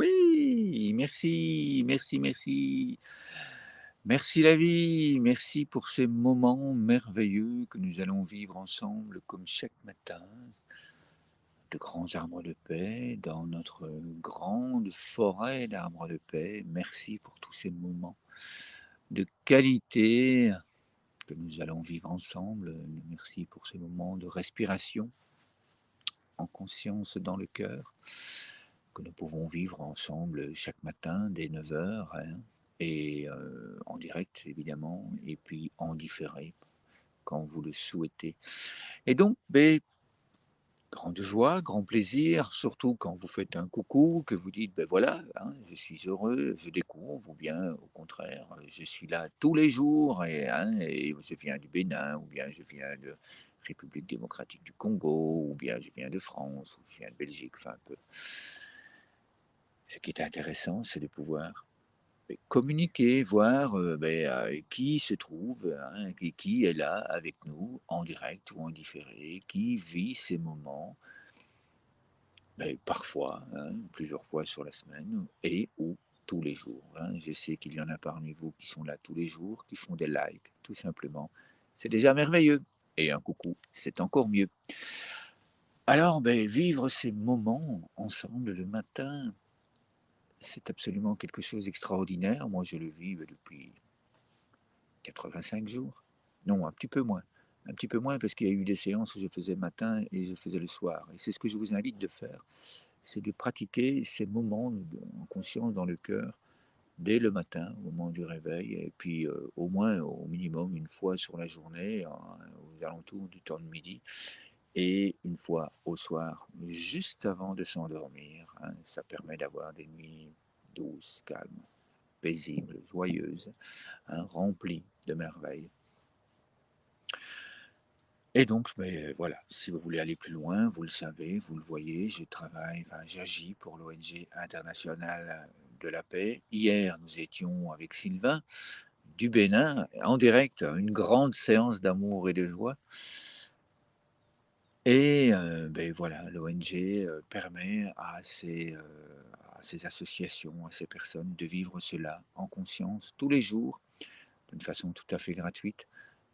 Oui, merci, merci, merci. Merci la vie, merci pour ces moments merveilleux que nous allons vivre ensemble comme chaque matin, de grands arbres de paix dans notre grande forêt d'arbres de paix. Merci pour tous ces moments de qualité que nous allons vivre ensemble. Merci pour ces moments de respiration en conscience dans le cœur que nous pouvons vivre ensemble chaque matin dès 9 heures, hein, et en direct évidemment et puis en différé quand vous le souhaitez. Et donc, grande joie, grand plaisir, surtout quand vous faites un coucou, que vous dites: «Beh, voilà, hein, je suis heureux, je découvre» ou bien au contraire, «Je suis là tous les jours et hein, et je viens du Bénin» ou bien «Je viens de République démocratique du Congo» ou bien «Je viens de France» ou «Je viens de Belgique», enfin un peu. Ce qui est intéressant, c'est de pouvoir, communiquer, voir, qui se trouve, hein, qui est là avec nous en direct ou en différé, qui vit ces moments, parfois, hein, plusieurs fois sur la semaine et ou tous les jours, hein. Je sais qu'il y en a parmi vous qui sont là tous les jours, qui font des likes, tout simplement. C'est déjà merveilleux et un coucou, c'est encore mieux. Alors, vivre ces moments ensemble le matin, c'est absolument quelque chose d'extraordinaire. Moi, je le vis, depuis 85 jours. Non, un petit peu moins parce qu'il y a eu des séances où je faisais le matin et je faisais le soir et c'est ce que je vous invite de faire, c'est de pratiquer ces moments en conscience dans le cœur dès le matin, au moment du réveil et puis, au moins, au minimum une fois sur la journée, aux alentours du temps de midi et une fois au soir, juste avant de s'endormir, hein. Ça permet d'avoir des nuits douces, calmes, paisibles, joyeuses, hein, remplies de merveilles. Et donc, voilà, si vous voulez aller plus loin, vous le savez, vous le voyez, je travaille, enfin, j'agis pour l'ONG internationale de la paix. Hier, nous étions avec Sylvain du Bénin, en direct, une grande séance d'amour et de joie. Et voilà, l'ONG permet à ces associations, à ces personnes de vivre cela en conscience tous les jours, d'une façon tout à fait gratuite.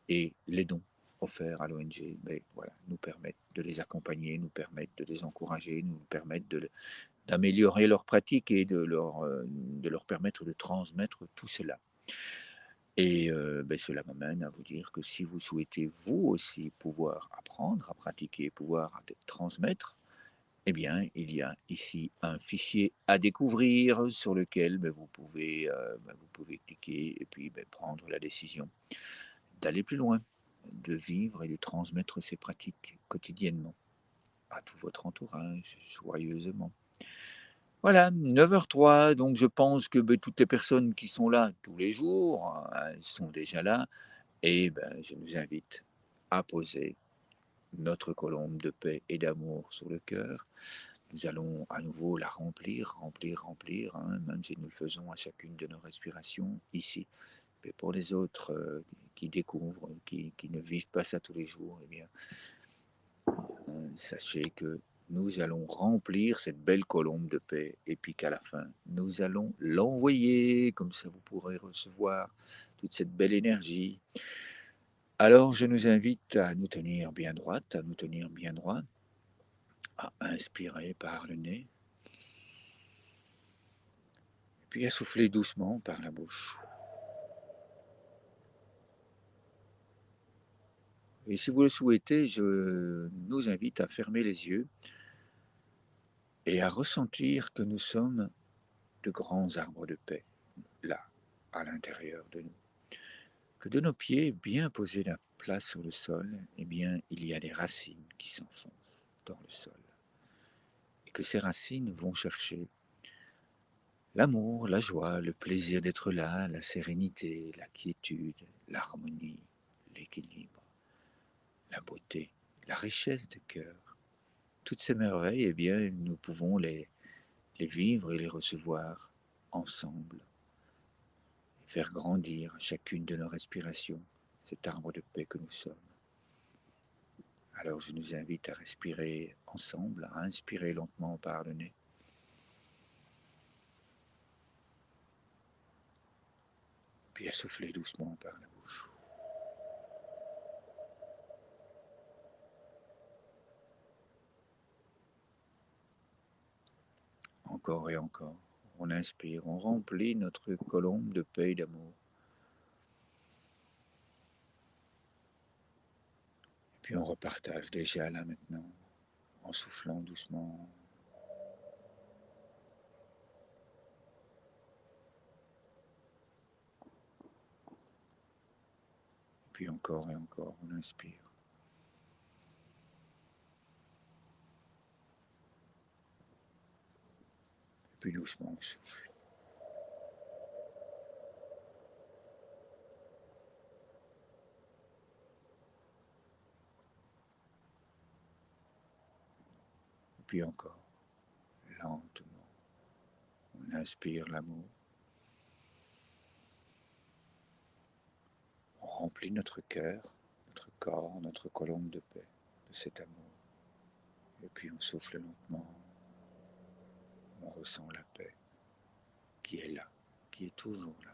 Et les dons offerts à l'ONG, voilà, nous permettent de les accompagner, nous permettent de les encourager, nous permettent d'améliorer leurs pratiques et de leur permettre de transmettre tout cela. Et cela m'amène à vous dire que si vous souhaitez vous aussi pouvoir apprendre à pratiquer, pouvoir transmettre, eh bien, il y a ici un fichier à découvrir sur lequel vous pouvez cliquer et puis prendre la décision d'aller plus loin, de vivre et de transmettre ces pratiques quotidiennement à tout votre entourage, joyeusement. Voilà, 9h03, donc je pense que toutes les personnes qui sont là tous les jours, elles sont déjà là, et je nous invite à poser notre colombe de paix et d'amour sur le cœur. Nous allons à nouveau la remplir, remplir, remplir, hein, même si nous le faisons à chacune de nos respirations ici. Mais pour les autres qui découvrent, qui ne vivent pas ça tous les jours, eh bien, sachez que nous allons remplir cette belle colombe de paix et puis qu'à la fin, nous allons l'envoyer, comme ça vous pourrez recevoir toute cette belle énergie. Alors je nous invite à nous tenir bien droite, à nous tenir bien droit, à inspirer par le nez, puis à souffler doucement par la bouche. Et si vous le souhaitez, je nous invite à fermer les yeux et à ressentir que nous sommes de grands arbres de paix, là, à l'intérieur de nous. Que de nos pieds, bien posés la place sur le sol, eh bien, il y a des racines qui s'enfoncent dans le sol. Et que ces racines vont chercher l'amour, la joie, le plaisir d'être là, la sérénité, la quiétude, l'harmonie, l'équilibre, la beauté, la richesse de cœur. Toutes ces merveilles, eh bien, nous pouvons les vivre et les recevoir ensemble, et faire grandir à chacune de nos respirations cet arbre de paix que nous sommes. Alors je nous invite à respirer ensemble, à inspirer lentement par le nez puis à souffler doucement par la bouche. Encore et encore. On inspire, on remplit notre colombe de paix et d'amour. Puis on repartage déjà là maintenant, en soufflant doucement. Puis encore et encore, on inspire. Puis doucement, on souffle. Puis encore, lentement, on inspire l'amour. On remplit notre cœur, notre corps, notre colombe de paix, de cet amour. Et puis on souffle lentement. On ressent la paix qui est là, qui est toujours là.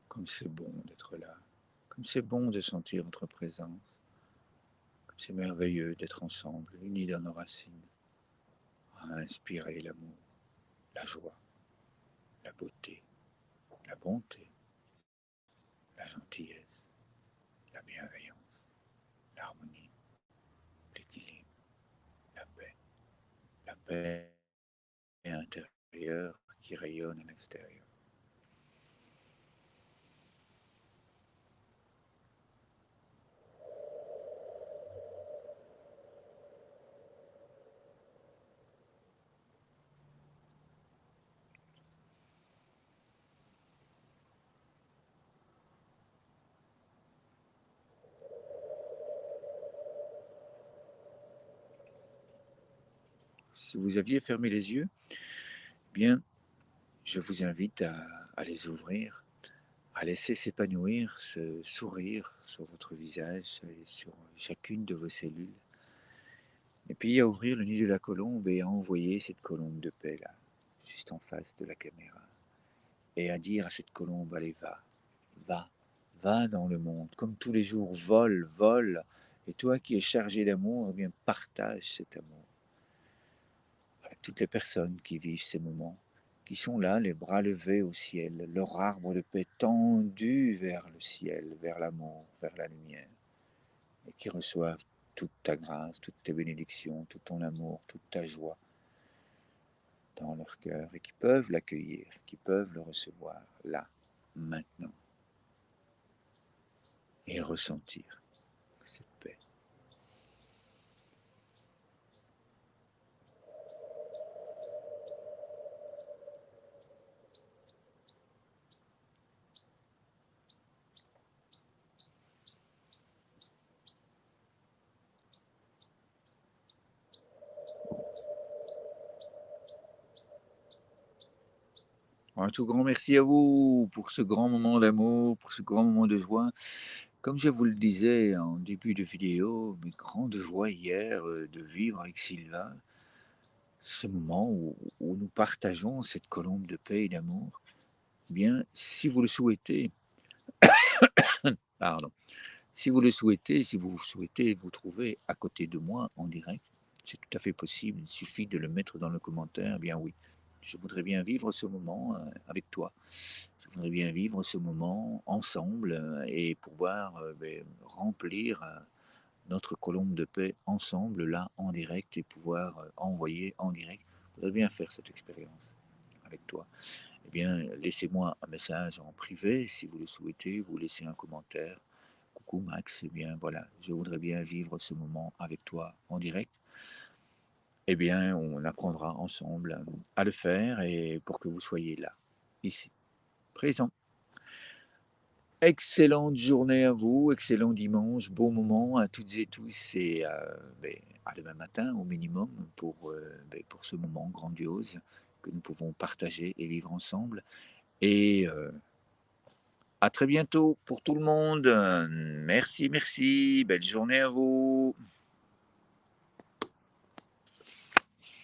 Comme c'est bon d'être là, comme c'est bon de sentir votre présence, comme c'est merveilleux d'être ensemble, unis dans nos racines, à inspirer l'amour, la joie, la beauté, la bonté, la gentillesse, la bienveillance, l'harmonie, l'équilibre, la paix intérieure qui rayonne à l'extérieur. Si vous aviez fermé les yeux, bien, je vous invite à les ouvrir, à laisser s'épanouir ce sourire sur votre visage et sur chacune de vos cellules. Et puis à ouvrir le nid de la colombe et à envoyer cette colombe de paix là, juste en face de la caméra. Et à dire à cette colombe, allez, va, va dans le monde, comme tous les jours, vole, vole. Et toi qui es chargé d'amour, eh bien partage cet amour avec toutes les personnes qui vivent ces moments, qui sont là, les bras levés au ciel, leur arbre de paix tendu vers le ciel, vers l'amour, vers la lumière, et qui reçoivent toute ta grâce, toutes tes bénédictions, tout ton amour, toute ta joie dans leur cœur, et qui peuvent l'accueillir, qui peuvent le recevoir là, maintenant, et ressentir cette paix. Un tout grand merci à vous pour ce grand moment d'amour, pour ce grand moment de joie. Comme je vous le disais en début de vidéo, mes grandes joies hier de vivre avec Sylvain, ce moment où nous partageons cette colombe de paix et d'amour, eh bien, si vous le souhaitez, pardon, si vous souhaitez vous trouver à côté de moi en direct, c'est tout à fait possible, il suffit de le mettre dans le commentaire, eh bien oui, je voudrais bien vivre ce moment avec toi. Je voudrais bien vivre ce moment ensemble et pouvoir remplir notre colombe de paix ensemble, là, en direct, et pouvoir envoyer en direct. Je voudrais bien faire cette expérience avec toi. Eh bien, laissez-moi un message en privé si vous le souhaitez, vous laissez un commentaire. Coucou Max, eh bien voilà, je voudrais bien vivre ce moment avec toi en direct. Eh bien, on apprendra ensemble à le faire et pour que vous soyez là. ici, présent. Excellente journée à vous, excellent dimanche, bon moment à toutes et tous et à demain matin au minimum pour ce moment grandiose que nous pouvons partager et vivre ensemble et à très bientôt pour tout le monde. Merci, merci, belle journée à vous.